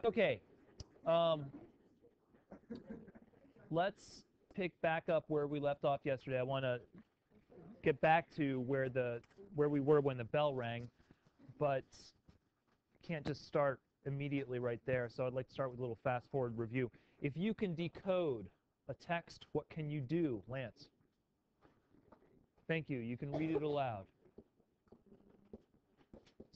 Okay, um, let's pick back up where we left off yesterday. I want to get back to where we were when the bell rang, but can't just start immediately right there. So I'd like to start with a little fast forward review. If you can decode a text, what can you do, Lance? Thank you. You can read it aloud.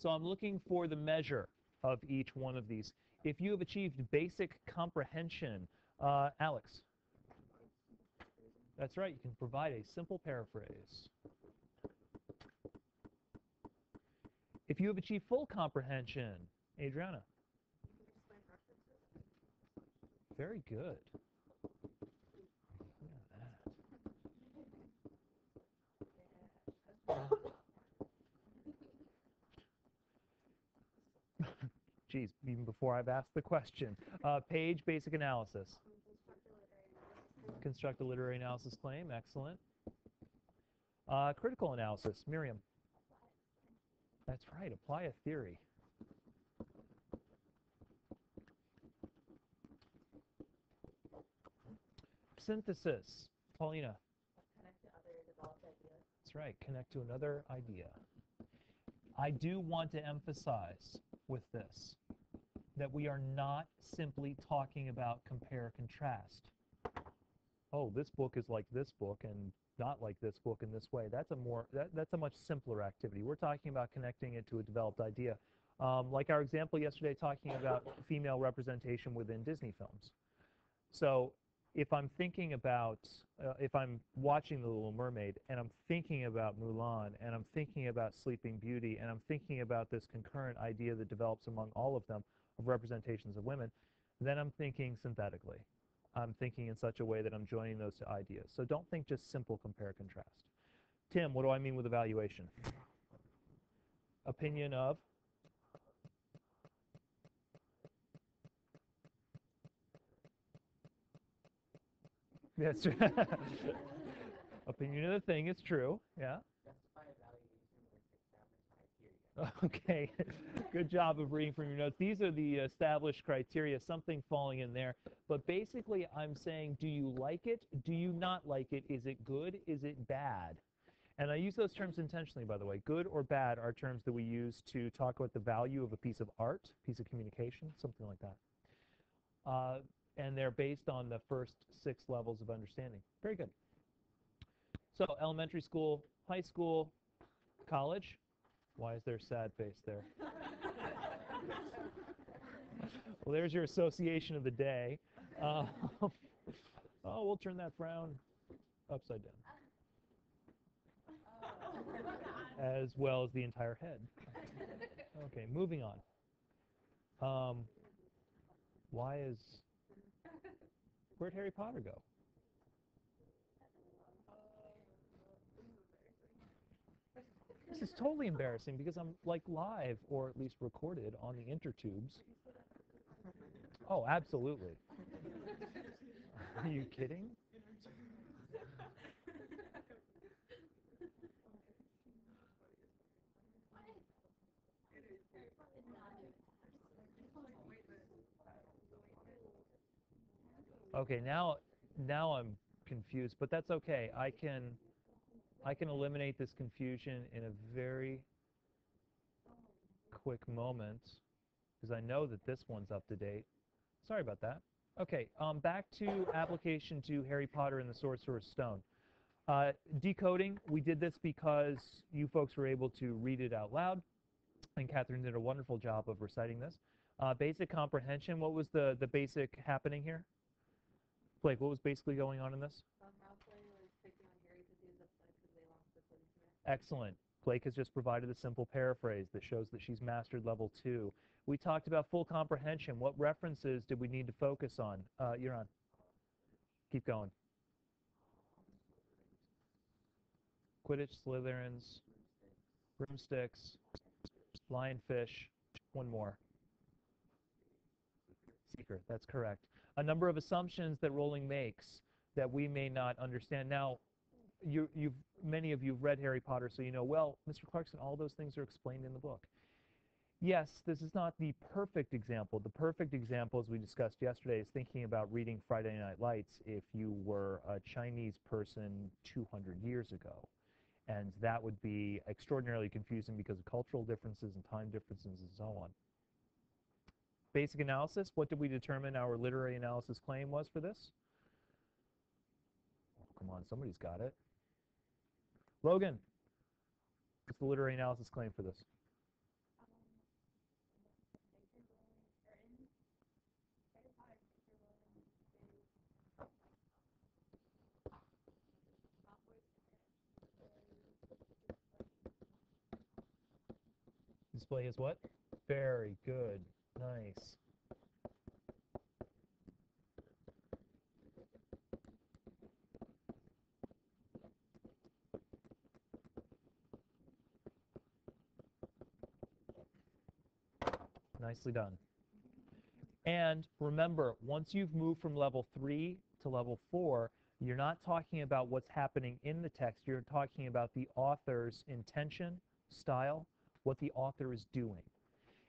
So I'm looking for the measure of each one of these. If you have achieved basic comprehension, Alex. That's right. You can provide a simple paraphrase. If you have achieved full comprehension, Adriana. Very good. Geez, even before I've asked the question. Page, basic analysis. Construct a literary analysis claim. Excellent. Critical analysis. Miriam. That's right. Apply a theory. Synthesis. Paulina. Connect to other developed ideas. That's right. Connect to another idea. I do want to emphasize with this that we are not simply talking about compare contrast. Oh, this book is like this book and not like this book in this way. That's a much simpler activity. We're talking about connecting it to a developed idea. Like our example yesterday talking about female representation within Disney films. So if I'm thinking about, if I'm watching The Little Mermaid and I'm thinking about Mulan and I'm thinking about Sleeping Beauty and I'm thinking about this concurrent idea that develops among all of them of representations of women, then I'm thinking synthetically. I'm thinking in such a way that I'm joining those two ideas. So don't think just simple compare contrast. Tim, what do I mean with evaluation? Opinion of? Yes. Opinion of the thing is true. Yeah. Okay, good job of reading from your notes. These are the established criteria, something falling in there. But basically, I'm saying, do you like it? Do you not like it? Is it good? Is it bad? And I use those terms intentionally, by the way. Good or bad are terms that we use to talk about the value of a piece of art, piece of communication, something like that. And they're based on the first 6 levels of understanding. Very good. So elementary school, high school, college. Why is there a sad face there? Well, there's your association of the day. Oh, we'll turn that frown upside down. As well as the entire head. Okay, moving on. Where'd Harry Potter go? This is totally embarrassing because I'm like live or at least recorded on the intertubes. Oh, absolutely. Are you kidding? Okay, now I'm confused, but that's okay. I can eliminate this confusion in a very quick moment because I know that this one's up to date. Sorry about that. Okay, back to application to Harry Potter and the Sorcerer's Stone. Decoding, we did this because you folks were able to read it out loud, and Catherine did a wonderful job of reciting this. Basic comprehension, what was the basic happening here? Blake, what was basically going on in this? Excellent. Blake has just provided a simple paraphrase that shows that she's mastered level 2. We talked about full comprehension. What references did we need to focus on? You're on. Keep going. Quidditch, Slytherins, broomsticks, lionfish. One more. Seeker, that's correct. A number of assumptions that Rowling makes that we may not understand. Now, many of you have read Harry Potter, so you know, well, Mr. Clarkson, all those things are explained in the book. Yes, this is not the perfect example. The perfect example, as we discussed yesterday, is thinking about reading Friday Night Lights if you were a Chinese person 200 years ago. And that would be extraordinarily confusing because of cultural differences and time differences and so on. Basic analysis, what did we determine our literary analysis claim was for this? Oh, come on, somebody's got it. Logan, what's the literary analysis claim for this? Display is what? Very good. Nice. Nicely done. And remember, once you've moved from level 3 to level 4, you're not talking about what's happening in the text. You're talking about the author's intention, style, what the author is doing.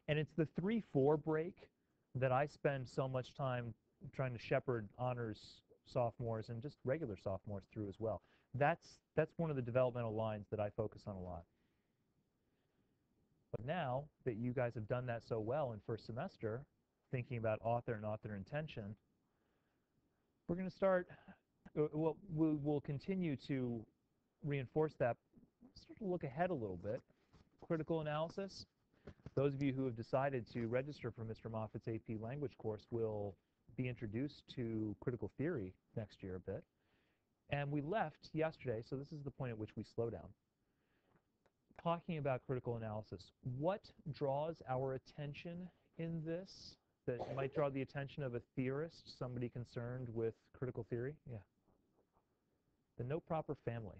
And it's the 3-4 break that I spend so much time trying to shepherd honors sophomores and just regular sophomores through as well. That's one of the developmental lines that I focus on a lot. But now that you guys have done that so well in first semester, thinking about author and author intention, we're going to start, we'll continue to reinforce that. Start to look ahead a little bit. Critical analysis. Those of you who have decided to register for Mr. Moffat's AP language course will be introduced to critical theory next year a bit. And we left yesterday, so this is the point at which we slow down, talking about critical analysis. What draws our attention in this that might draw the attention of a theorist, somebody concerned with critical theory? Yeah. The no proper family.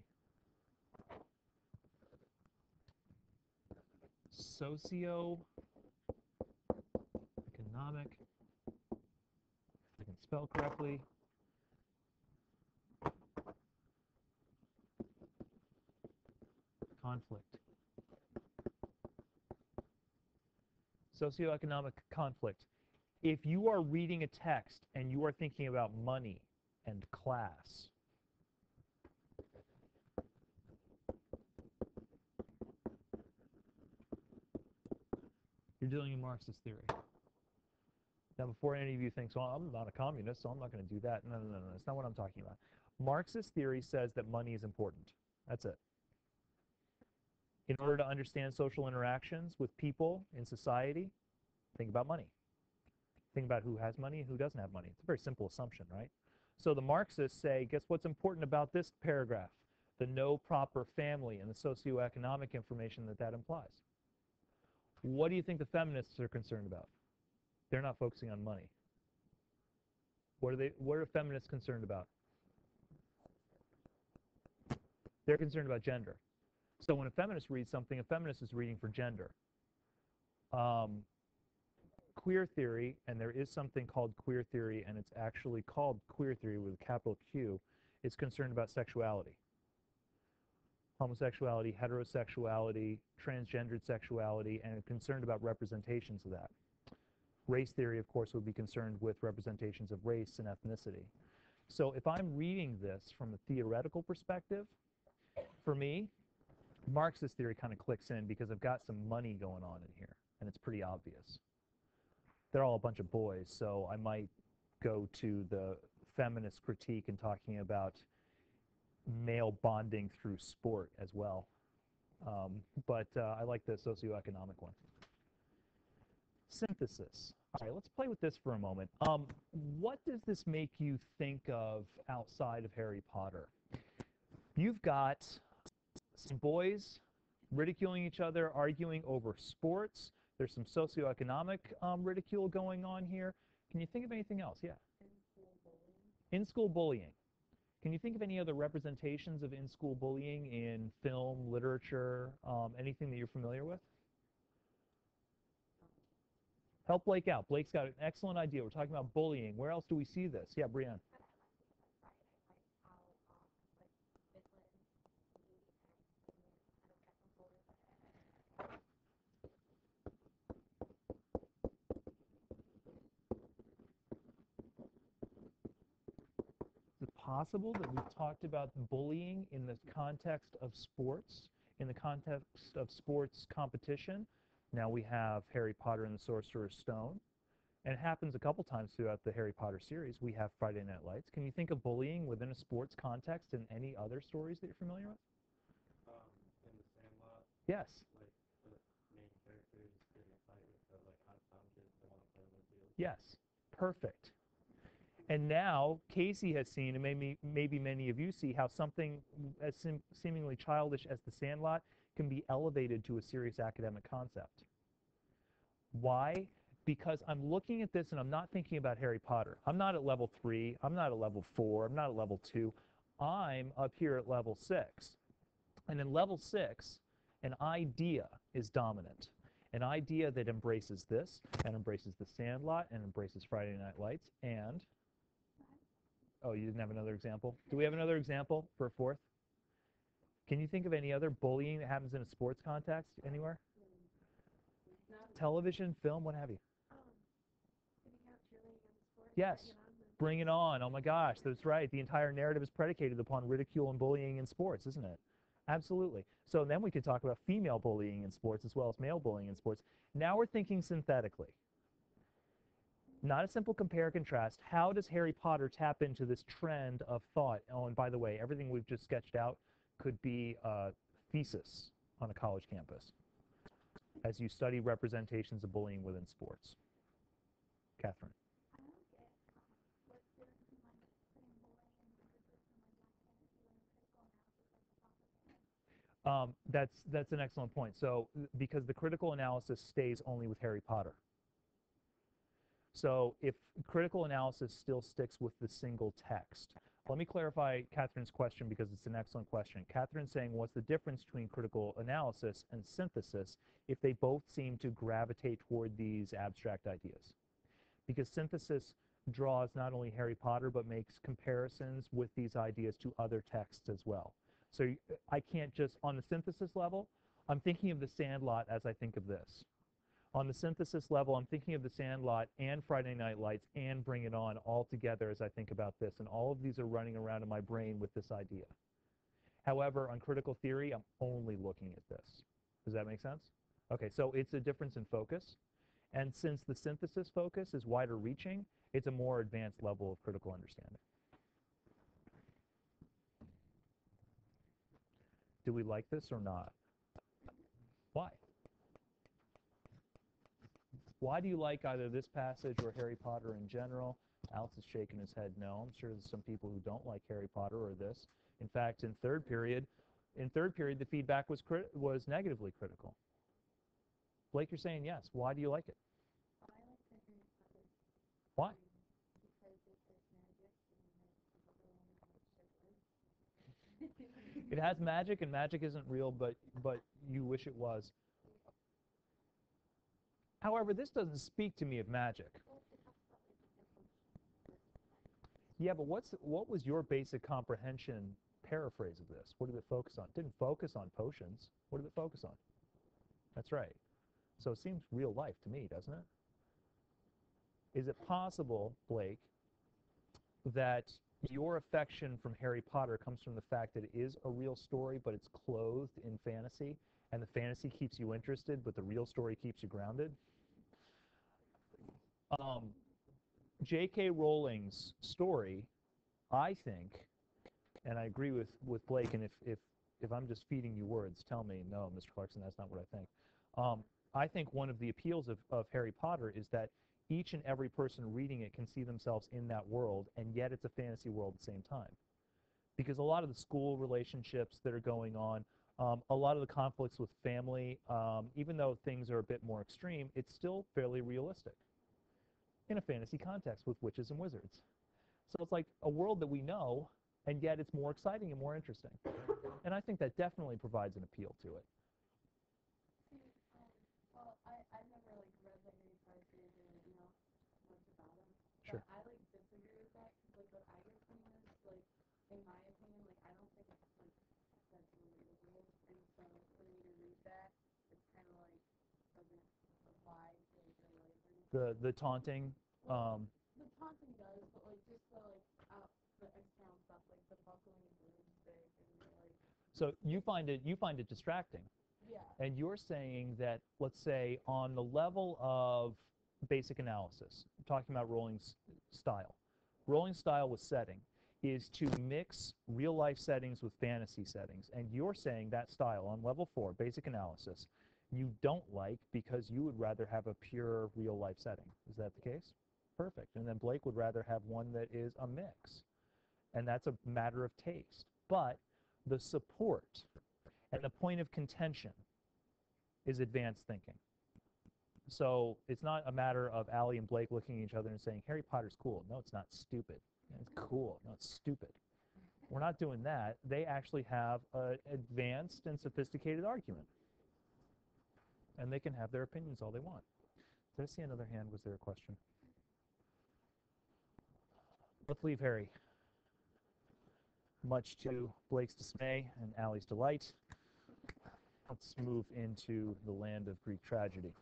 Socio-economic, if I can spell correctly, conflict. Socioeconomic conflict. If you are reading a text and you are thinking about money and class, you're dealing in Marxist theory. Now, before any of you think, well, I'm not a communist, so I'm not going to do that. No, no, no, no. That's not what I'm talking about. Marxist theory says that money is important. That's it. In order to understand social interactions with people in society, think about money. Think about who has money and who doesn't have money. It's a very simple assumption, right? So the Marxists say, guess what's important about this paragraph? The no proper family and the socioeconomic information that that implies. What do you think the feminists are concerned about? They're not focusing on money. What are feminists concerned about? They're concerned about gender. So when a feminist reads something, a feminist is reading for gender. Queer theory, and there is something called queer theory, and it's actually called queer theory with a capital Q, is concerned about sexuality. Homosexuality, heterosexuality, transgendered sexuality, and concerned about representations of that. Race theory, of course, would be concerned with representations of race and ethnicity. So if I'm reading this from a theoretical perspective, for me, Marxist theory kind of clicks in because I've got some money going on in here, and it's pretty obvious. They're all a bunch of boys, so I might go to the feminist critique and talking about male bonding through sport as well. But I like the socioeconomic one. Synthesis. All right, let's play with this for a moment. What does this make you think of outside of Harry Potter? You've got some boys ridiculing each other, arguing over sports. There's some socioeconomic ridicule going on here. Can you think of anything else? Yeah. In-school bullying. Can you think of any other representations of in-school bullying in film, literature, anything that you're familiar with? Help Blake out. Blake's got an excellent idea. We're talking about bullying. Where else do we see this? Yeah, Brianne. possible that we've talked about bullying in the context of sports, in the context of sports competition? Now we have Harry Potter and the Sorcerer's Stone. And it happens a couple times throughout the Harry Potter series. We have Friday Night Lights. Can you think of bullying within a sports context in any other stories that you're familiar with? In the Sandlot, Yes. like the main characters getting a fight with the like out-of-town kids that want to play on the field. Yes. Perfect. And now Casey has seen, and maybe many of you see, how something as seemingly childish as the Sandlot can be elevated to a serious academic concept. Why? Because I'm looking at this and I'm not thinking about Harry Potter. I'm not at level 3. I'm not at level 4. I'm not at level 2. I'm up here at level 6. And in level 6, an idea is dominant. An idea that embraces this, and embraces the Sandlot, and embraces Friday Night Lights, and... Oh, you didn't have another example? Do we have another example for a fourth? Can you think of any other bullying that happens in a sports context anywhere? Television, film, what have you? Yes. Bring it on. Oh my gosh, that's right. The entire narrative is predicated upon ridicule and bullying in sports, isn't it? Absolutely. So then we could talk about female bullying in sports as well as male bullying in sports. Now we're thinking synthetically. Not a simple compare contrast. How does Harry Potter tap into this trend of thought? Oh, and by the way, everything we've just sketched out could be a thesis on a college campus as you study representations of bullying within sports. Catherine. That's an excellent point. So because the critical analysis stays only with Harry Potter. So if critical analysis still sticks with the single text, let me clarify Catherine's question because it's an excellent question. Catherine's saying, what's the difference between critical analysis and synthesis if they both seem to gravitate toward these abstract ideas? Because synthesis draws not only Harry Potter, but makes comparisons with these ideas to other texts as well. So I can't just, on the synthesis level, I'm thinking of the Sandlot as I think of this. On the synthesis level, I'm thinking of the Sandlot and Friday Night Lights and Bring It On all together as I think about this, and all of these are running around in my brain with this idea. However, on critical theory, I'm only looking at this. Does that make sense? Okay, so it's a difference in focus, and since the synthesis focus is wider reaching, it's a more advanced level of critical understanding. Do we like this or not? Why? Why do you like either this passage or Harry Potter in general? Alex is shaking his head no. I'm sure there's some people who don't like Harry Potter or this. In fact, in third period, the feedback was negatively critical. Blake, you're saying yes. Why do you like it? Why? It has magic, and magic isn't real, but you wish it was. However, this doesn't speak to me of magic. Yeah, but what was your basic comprehension paraphrase of this? What did it focus on? It didn't focus on potions. What did it focus on? That's right. So it seems real life to me, doesn't it? Is it possible, Blake, that your affection from Harry Potter comes from the fact that it is a real story, but it's clothed in fantasy, and the fantasy keeps you interested, but the real story keeps you grounded? J.K. Rowling's story, I think, and I agree with Blake, and if I'm just feeding you words, tell me, no, Mr. Clarkson, that's not what I think. I think one of the appeals of Harry Potter is that each and every person reading it can see themselves in that world, and yet it's a fantasy world at the same time. Because a lot of the school relationships that are going on, a lot of the conflicts with family, even though things are a bit more extreme, it's still fairly realistic in a fantasy context with witches and wizards. So it's like a world that we know, and yet it's more exciting and more interesting. And I think that definitely provides an appeal to it. Well, I've never read the Harry Potter series or much about them. Sure. But I disagree with that because what I get from this, in my opinion, I don't think it's that's the real world. And so for me to read that, it's kind of doesn't apply to real life or anything. The taunting. The taunting does, but just the the external stuff, like the buckling and broomstick and like So you find it distracting. yeah. And you're saying that, let's say, on the level of basic analysis, I'm talking about rolling style with setting, is to mix real life settings with fantasy settings. And you're saying that style on level 4, basic analysis, you don't like because you would rather have a pure real life setting. Is that the case? Perfect. And then Blake would rather have one that is a mix. And that's a matter of taste. But the support and the point of contention is advanced thinking. So it's not a matter of Allie and Blake looking at each other and saying, Harry Potter's cool. No, it's not stupid. It's cool. No, it's stupid. We're not doing that. They actually have an advanced and sophisticated argument. And they can have their opinions all they want. Did I see another hand? Was there a question? Let's leave Harry. Much to Blake's dismay and Allie's delight, let's move into the land of Greek tragedy.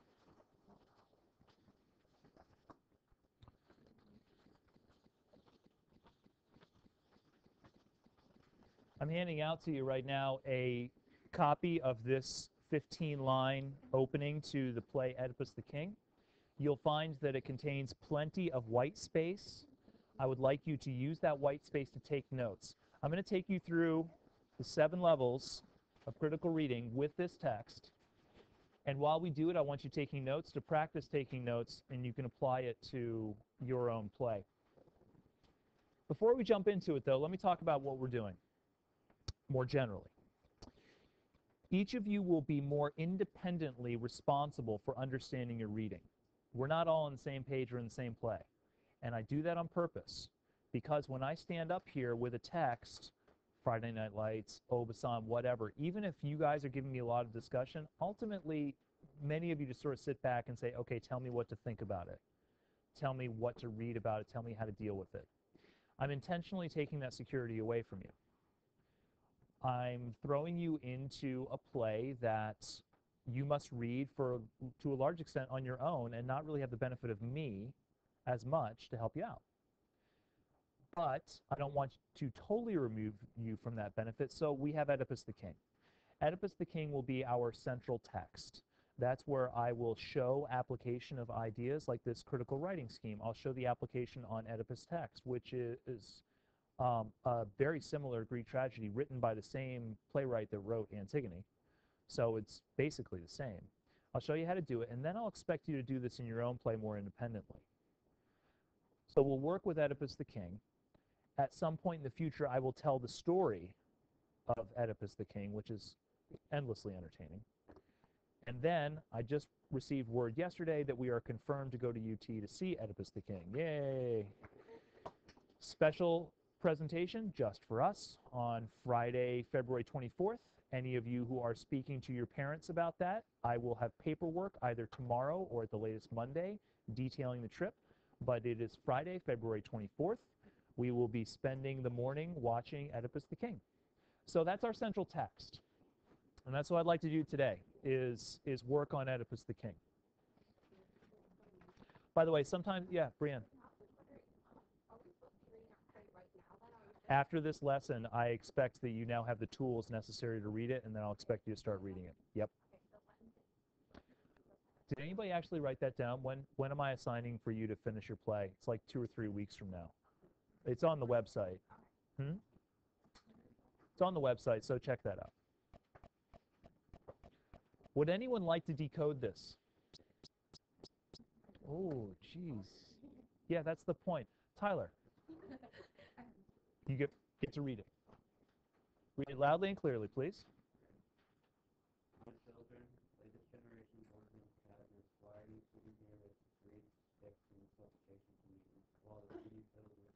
I'm handing out to you right now a copy of this 15-line opening to the play Oedipus the King. You'll find that it contains plenty of white space. I would like you to use that white space to take notes. I'm going to take you through the 7 levels of critical reading with this text. And while we do it, I want you taking notes to practice taking notes, and you can apply it to your own play. Before we jump into it, though, let me talk about what we're doing more generally. Each of you will be more independently responsible for understanding your reading. We're not all on the same page or in the same play. And I do that on purpose, because when I stand up here with a text, Friday Night Lights, Obasan, whatever, even if you guys are giving me a lot of discussion, ultimately, many of you just sort of sit back and say, okay, tell me what to think about it. Tell me what to read about it. Tell me how to deal with it. I'm intentionally taking that security away from you. I'm throwing you into a play that you must read to a large extent on your own and not really have the benefit of me as much to help you out. But I don't want to totally remove you from that benefit, so we have Oedipus the King. Oedipus the King will be our central text. That's where I will show application of ideas like this critical writing scheme. I'll show the application on Oedipus text, which is a very similar Greek tragedy written by the same playwright that wrote Antigone. So it's basically the same. I'll show you how to do it, and then I'll expect you to do this in your own play more independently. So we'll work with Oedipus the King. At some point in the future, I will tell the story of Oedipus the King, which is endlessly entertaining. And then I just received word yesterday that we are confirmed to go to UT to see Oedipus the King. Yay! Special presentation just for us on Friday, February 24th. Any of you who are speaking to your parents about that, I will have paperwork either tomorrow or at the latest Monday detailing the trip. But it is Friday, February 24th. We will be spending the morning watching Oedipus the King. So that's our central text. And that's what I'd like to do today, is work on Oedipus the King. By the way, sometimes, yeah, Brianne. After this lesson, I expect that you now have the tools necessary to read it, and then I'll expect you to start reading it. Yep. Did anybody actually write that down? When am I assigning for you to finish your play? It's like 2 or 3 weeks from now. It's on the website. It's on the website, so check that out. Would anyone like to decode this? Oh, jeez. Yeah, that's the point. Tyler, you get to read it. Read it loudly and clearly, please. My children, latest generation born in cabinets, why are you sitting here with great sticks and supplication to me, while the city filled with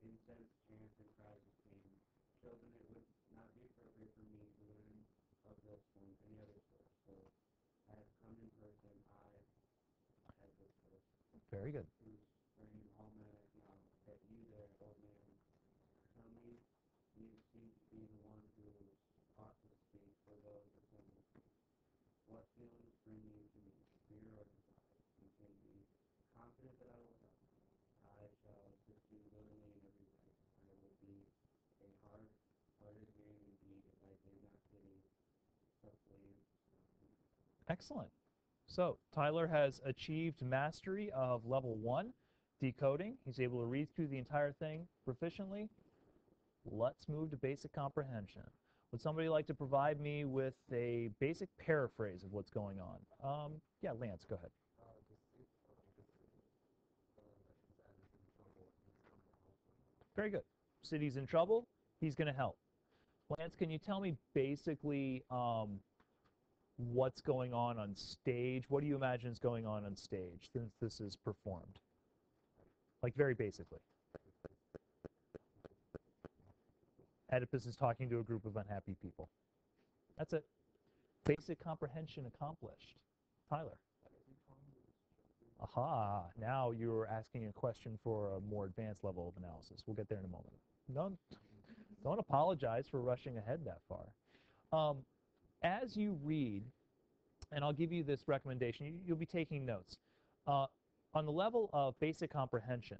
incense, chants, and cries of pain? Children, it would not be appropriate for me to learn of this from any other source, so I have come in person, as this source, Very good. whose brain all men acknowledge, that you there, old man, tell me, you seem to be the one who ought to speak for those of whom you speak. What feelings bring you to me, fear or desire? You can be confident that I will help. I shall assist you willingly in every way. I slaves. Excellent. So Tyler has achieved mastery of level 1, decoding. He's able to read through the entire thing proficiently. Let's move to basic comprehension. Would somebody like to provide me with a basic paraphrase of what's going on? Yeah, Lance, go ahead. Very good. City's in trouble. He's going to help. Lance, can you tell me basically what's going on stage? What do you imagine is going on stage since this is performed? Like very basically. Oedipus is talking to a group of unhappy people. That's it. Basic comprehension accomplished. Tyler. Aha, now you're asking a question for a more advanced level of analysis. We'll get there in a moment. Don't apologize for rushing ahead that far. As you read, and I'll give you this recommendation, you'll be taking notes. On the level of basic comprehension,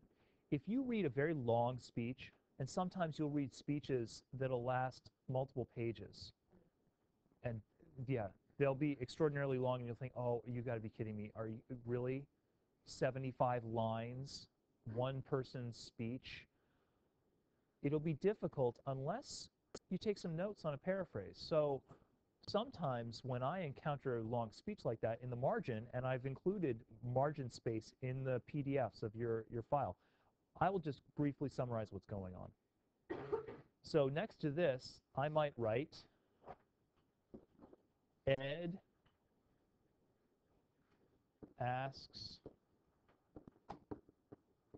if you read a very long speech, and sometimes you'll read speeches that'll last multiple pages, and yeah, they'll be extraordinarily long, and you'll think, oh, you got to be kidding me. Are you really? 75 lines, one person's speech? It'll be difficult unless you take some notes on a paraphrase. So sometimes when I encounter a long speech like that in the margin, and I've included margin space in the PDFs of your file, I will just briefly summarize what's going on. So next to this, I might write Ed asks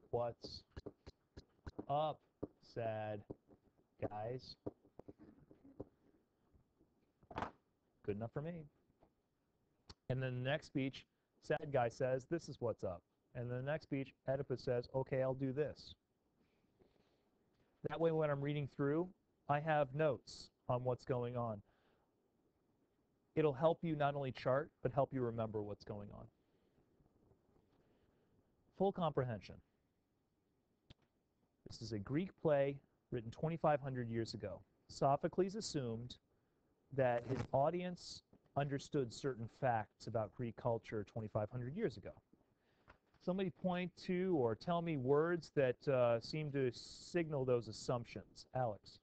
what's up, sad guys. Good enough for me. And then the next speech, sad guy says, this is what's up. And then the next speech, Oedipus says, okay, I'll do this. That way when I'm reading through, I have notes on what's going on. It'll help you not only chart, but help you remember what's going on. Full comprehension. This is a Greek play written 2,500 years ago. Sophocles assumed that his audience understood certain facts about Greek culture 2,500 years ago. Somebody point to or tell me words that seem to signal those assumptions. Alex.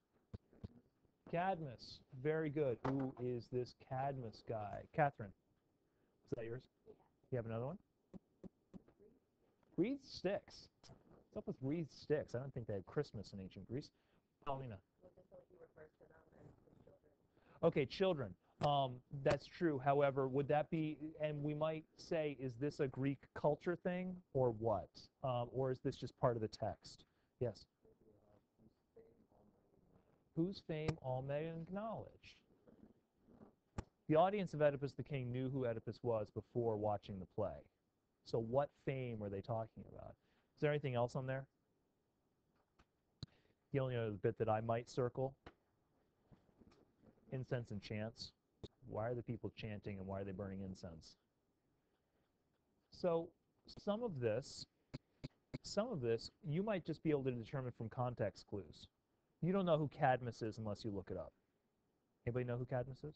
Cadmus. Very good. Who is this Cadmus guy? Catherine. Is that yours? You have another one? Wreathed sticks. What's up with wreathed sticks? I don't think they had Christmas in ancient Greece. Paulina. Okay, children. That's true. However, would that be, and we might say, is this a Greek culture thing or what? Or is this just part of the text? Yes. Whose fame all men acknowledge. The audience of Oedipus the King knew who Oedipus was before watching the play. So what fame are they talking about? Is there anything else on there? The only other bit that I might circle, incense and chants. Why are the people chanting and why are they burning incense? So some of this you might just be able to determine from context clues. You don't know who Cadmus is unless you look it up. Anybody know who Cadmus is?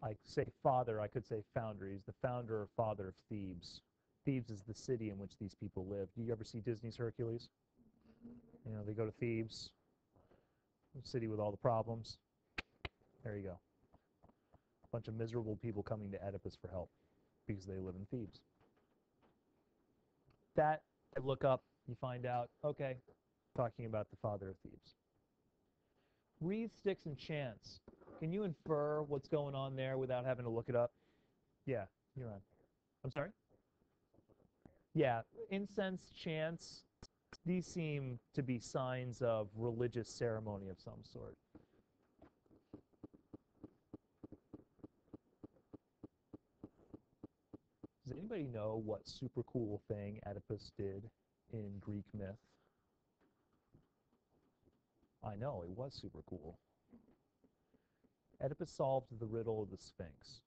I say father, I could say founder. He's the founder or father of Thebes. Thebes is the city in which these people live. Do you ever see Disney's Hercules? You know, they go to Thebes, the city with all the problems. There you go. A bunch of miserable people coming to Oedipus for help because they live in Thebes. That, I look up, you find out, okay, talking about the father of Thebes. Wreathed sticks and chants. Can you infer what's going on there without having to look it up? Yeah, you're on. I'm sorry? Yeah, incense, chants, these seem to be signs of religious ceremony of some sort. Does anybody know what super cool thing Oedipus did in Greek myth? I know, it was super cool. Oedipus solved the riddle of the Sphinx.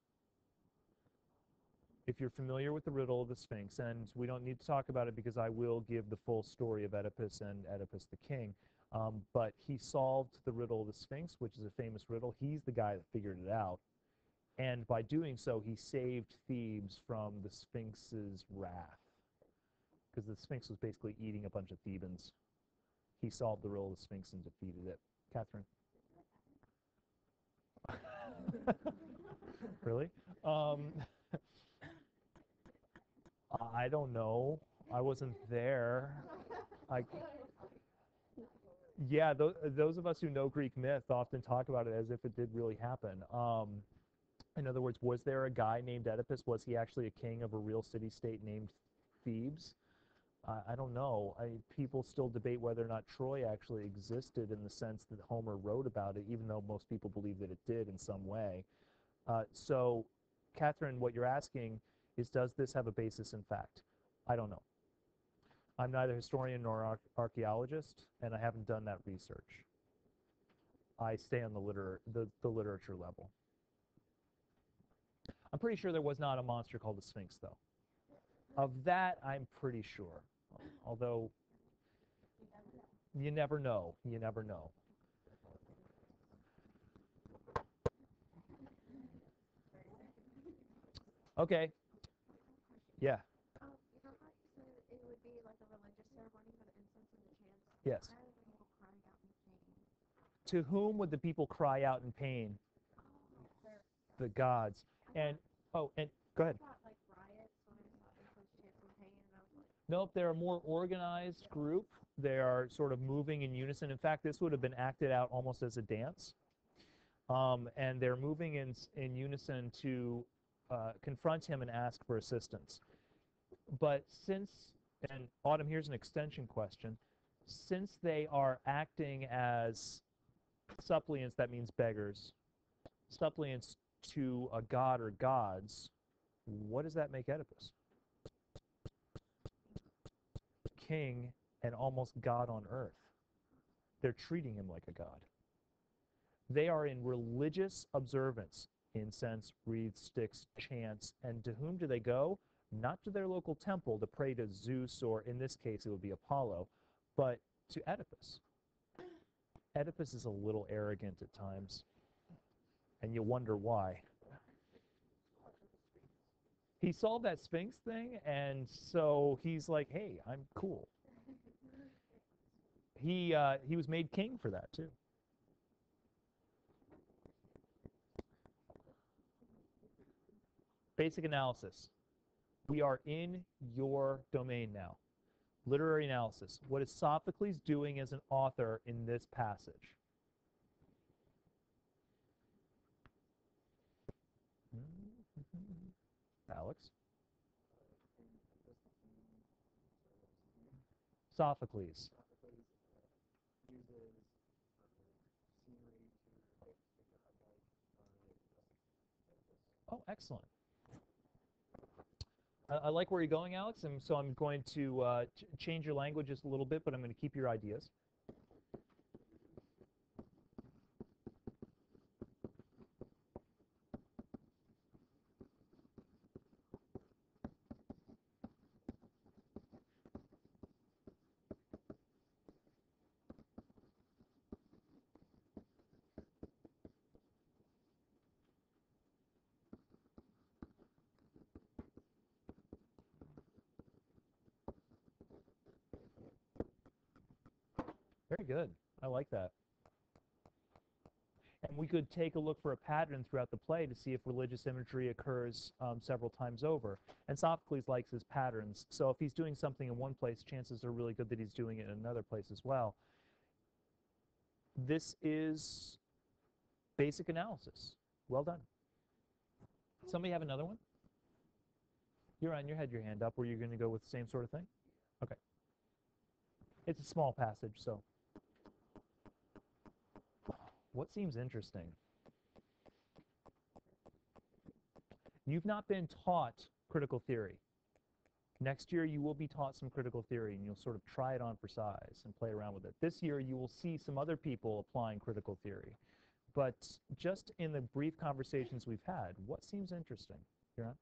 if you're familiar with the riddle of the Sphinx, and we don't need to talk about it because I will give the full story of Oedipus and Oedipus the King, but he solved the riddle of the Sphinx, which is a famous riddle. He's the guy that figured it out. And by doing so, he saved Thebes from the Sphinx's wrath, because the Sphinx was basically eating a bunch of Thebans. He solved the riddle of the Sphinx and defeated it. Catherine? Really? I don't know. I wasn't there. I, yeah, those of us who know Greek myth often talk about it as if it did really happen. In other words, was there a guy named Oedipus? Was he actually a king of a real city-state named Thebes? I don't know. People still debate whether or not Troy actually existed in the sense that Homer wrote about it, even though most people believe that it did in some way. So, Catherine, what you're asking is, does this have a basis in fact? I don't know. I'm neither historian nor archaeologist, and I haven't done that research. I stay on the literature level. I'm pretty sure there was not a monster called the Sphinx, though. Of that, I'm pretty sure. Although, you never know. You never know. Okay. Yeah. You know how you said it would be like a religious ceremony for the incense and the chants? Yes. Why are the people crying out in pain? To whom would the people cry out in pain? The gods. And, oh, and go ahead. I thought like riots when I saw incense chants and pain, and I was like, Nope, they're a more organized group. They are sort of moving in unison. In fact, this would have been acted out almost as a dance. And they're moving in unison to confront him and ask for assistance. But since, and Autumn, here's an extension question. Since they are acting as suppliants, that means beggars, suppliants to a god or gods, what does that make Oedipus? King and almost god on earth. They're treating him like a god. They are in religious observance, incense, wreaths, sticks, chants, and to whom do they go? Not to their local temple to pray to Zeus, or in this case it would be Apollo, but to Oedipus. Oedipus is a little arrogant at times, and you wonder why. He solved that Sphinx thing, and so he's like, hey, I'm cool. He was made king for that, too. Basic analysis. We are in your domain now. Literary analysis. What is Sophocles doing as an author in this passage? Alex? Sophocles. Oh, excellent. I like where you're going, Alex, and so I'm going to change your language just a little bit, but I'm going to keep your ideas. Very good. I like that. And we could take a look for a pattern throughout the play to see if religious imagery occurs several times over. And Sophocles likes his patterns. So if he's doing something in one place, chances are really good that he's doing it in another place as well. This is basic analysis. Well done. Somebody have another one? You're on. You had your hand up. Were you going to go with the same sort of thing? Okay. It's a small passage, so. What seems interesting? You've not been taught critical theory. Next year, you will be taught some critical theory, and you'll sort of try it on for size and play around with it. This year, you will see some other people applying critical theory. But just in the brief conversations we've had, what seems interesting? You're on?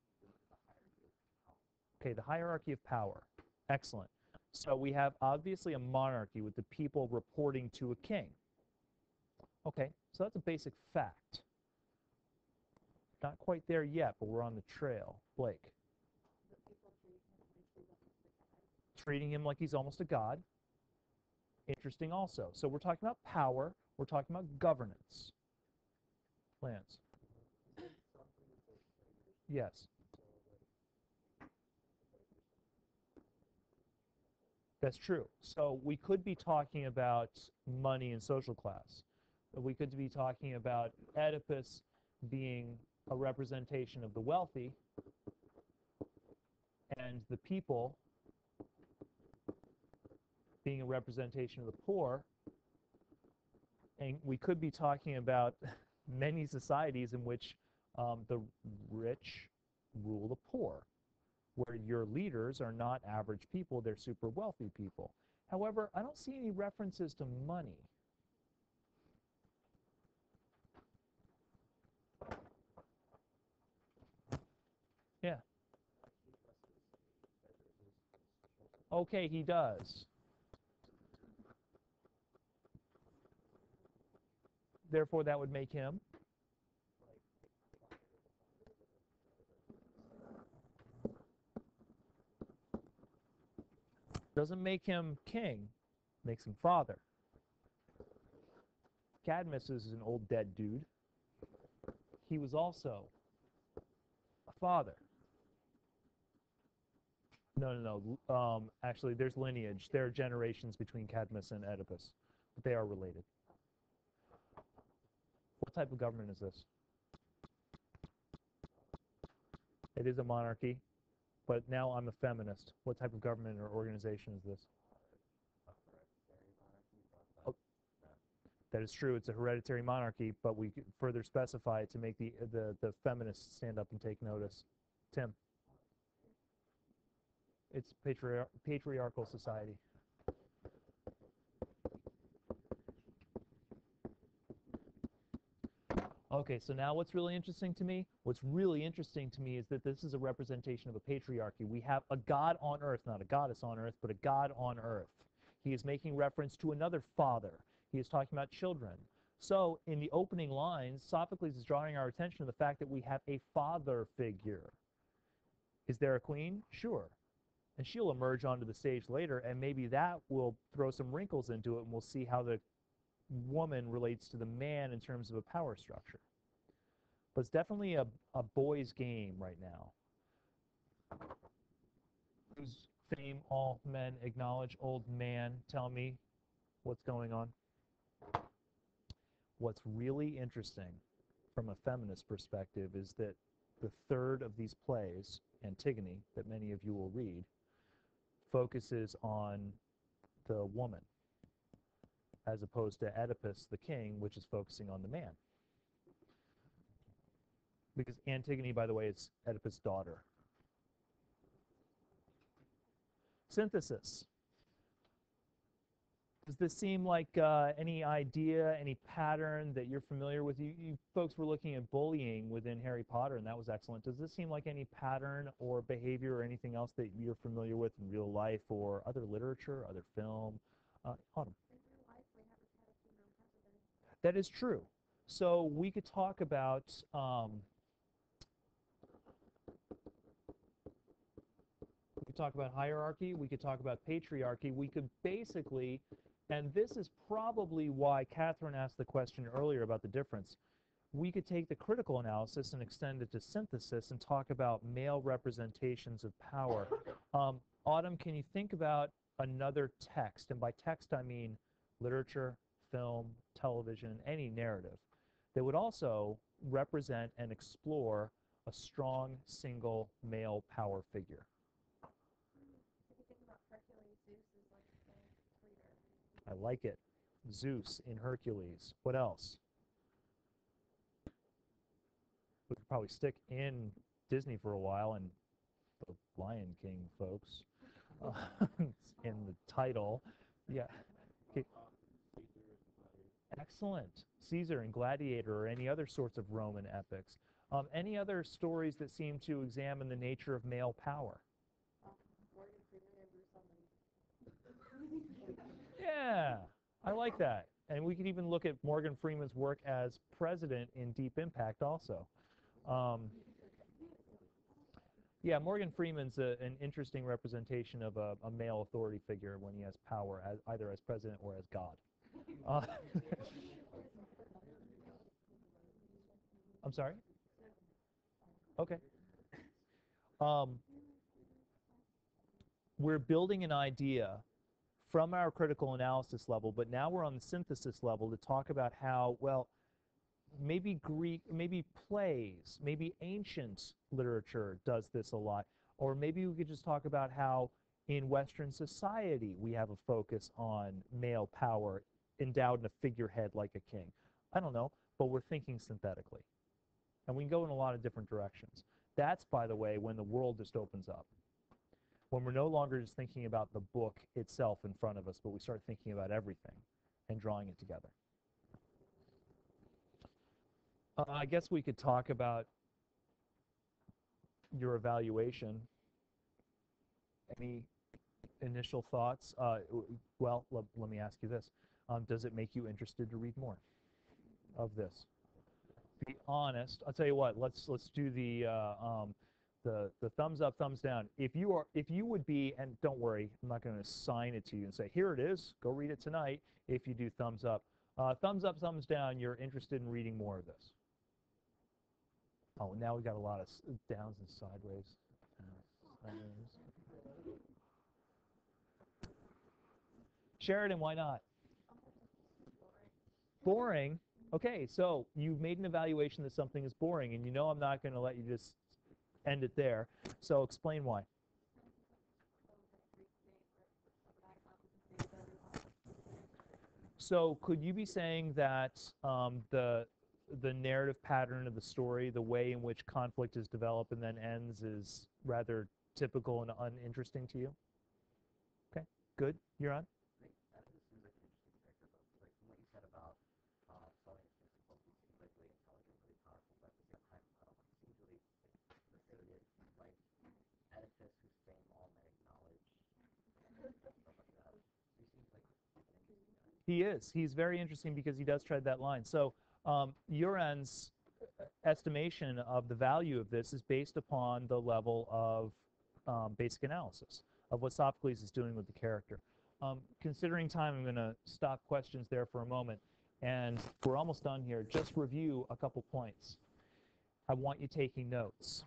Okay, the hierarchy of power. Excellent. So we have obviously a monarchy with the people reporting to a king. Okay, so that's a basic fact. Not quite there yet, but we're on the trail. Blake. The people Treating him like he's almost a god. Interesting also. So we're talking about power. We're talking about governance. Lance. Yes. That's true. So we could be talking about money and social class. We could be talking about Oedipus being a representation of the wealthy and the people being a representation of the poor. And we could be talking about many societies in which the rich rule the poor, where your leaders are not average people, they're super wealthy people. However, I don't see any references to money. Yeah. Okay, he does. Therefore, that would make him doesn't make him king, makes him father. Cadmus is an old dead dude. He was also a father. No. Actually, there's lineage. There are generations between Cadmus and Oedipus, but they are related. What type of government is this? It is a monarchy, but now I'm a feminist. What type of government or organization is this? Oh, that is true. It's a hereditary monarchy, but we could further specify it to make the feminists stand up and take notice. Tim. It's patriarchal society. Okay, so now what's really interesting to me? What's really interesting to me is that this is a representation of a patriarchy. We have a god on earth, not a goddess on earth, but a god on earth. He is making reference to another father. He is talking about children. So in the opening lines, Sophocles is drawing our attention to the fact that we have a father figure. Is there a queen? Sure. And she'll emerge onto the stage later, and maybe that will throw some wrinkles into it, and we'll see how the woman relates to the man in terms of a power structure. But it's definitely a boys' game right now. Whose fame all men acknowledge, old man, tell me what's going on. What's really interesting from a feminist perspective is that the third of these plays, Antigone, that many of you will read, focuses on the woman, as opposed to Oedipus the King, which is focusing on the man. Because Antigone, by the way, is Oedipus' daughter. Synthesis. Does this seem like any idea, any pattern that you're familiar with? You folks were looking at bullying within Harry Potter, and that was excellent. Does this seem like any pattern or behavior or anything else that you're familiar with in real life or other literature, other film? Autumn. In real life, we haven't had a female president. That is true. So we could talk about hierarchy, we could talk about patriarchy, we could basically, and this is probably why Catherine asked the question earlier about the difference, we could take the critical analysis and extend it to synthesis and talk about male representations of power. Autumn, can you think about another text, and by text I mean literature, film, television, any narrative, that would also represent and explore a strong single male power figure? If you think about Hercules, Zeus is like the leader. I like it. Zeus in Hercules. What else? We could probably stick in Disney for a while and the Lion King, folks, in the title. Yeah. Okay. Excellent. Caesar and Gladiator or any other sorts of Roman epics. Any other stories that seem to examine the nature of male power? Yeah, I like that. And we could even look at Morgan Freeman's work as president in Deep Impact also. Yeah, Morgan Freeman's an interesting representation of a male authority figure when he has power, either as president or as God. I'm sorry? Okay. We're building an idea from our critical analysis level, but now we're on the synthesis level to talk about how, well, maybe Greek, maybe plays, maybe ancient literature does this a lot. Or maybe we could just talk about how in Western society we have a focus on male power endowed in a figurehead like a king. I don't know, but we're thinking synthetically. And we can go in a lot of different directions. That's, by the way, when the world just opens up. When we're no longer just thinking about the book itself in front of us, but we start thinking about everything and drawing it together. I guess we could talk about your evaluation. Any initial thoughts? Well, let me ask you this. Does it make you interested to read more of this? Be honest. I'll tell you what. Let's do the thumbs up, thumbs down. If you would be, and don't worry, I'm not going to assign it to you and say, here it is, go read it tonight. If you do thumbs up, thumbs down, you're interested in reading more of this. Oh, now we got a lot of downs and sideways. Sheridan, why not? Boring. Okay, so you've made an evaluation that something is boring, and you know I'm not going to let you just end it there. So explain why. So could you be saying that the narrative pattern of the story, the way in which conflict is developed and then ends, is rather typical and uninteresting to you? Okay, good. You're on. That just seems like an interesting character, but like from what you said about selling physical, he seems like really intelligent, really powerful, but at the same time, he seems really fixated, like Oedipus, whose fame all men acknowledge, stuff like that. So he seems like an interesting guy. He is. He's very interesting because he does tread that line. So Uran's estimation of the value of this is based upon the level of basic analysis of what Sophocles is doing with the character. Considering time, I'm going to stop questions there for a moment. And we're almost done here. Just review a couple points. I want you taking notes.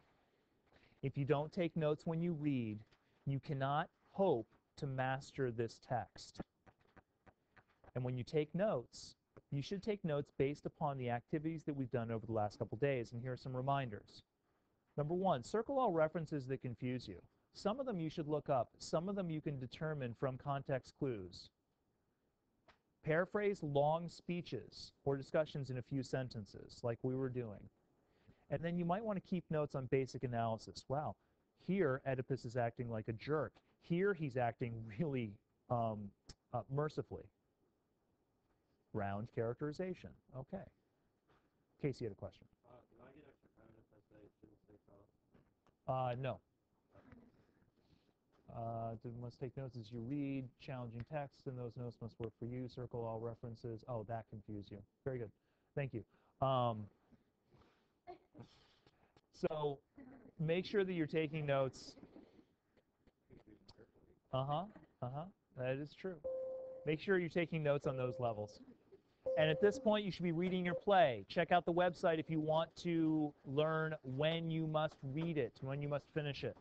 If you don't take notes when you read, you cannot hope to master this text. And when you take notes, you should take notes based upon the activities that we've done over the last couple days. And here are some reminders. Number one, circle all references that confuse you. Some of them you should look up. Some of them you can determine from context clues. Paraphrase long speeches or discussions in a few sentences, like we were doing. And then you might want to keep notes on basic analysis. Wow, here Oedipus is acting like a jerk. Here he's acting really mercifully. Round characterization. Okay. Casey had a question. Do I get extra credit if I say shouldn't say so? No. Must take notes as you read, challenging text, and those notes must work for you. Circle all references. Oh, that confused you. Very good. Thank you. So make sure that you're taking notes. That is true. Make sure you're taking notes on those levels. And at this point, you should be reading your play. Check out the website if you want to learn when you must read it, when you must finish it.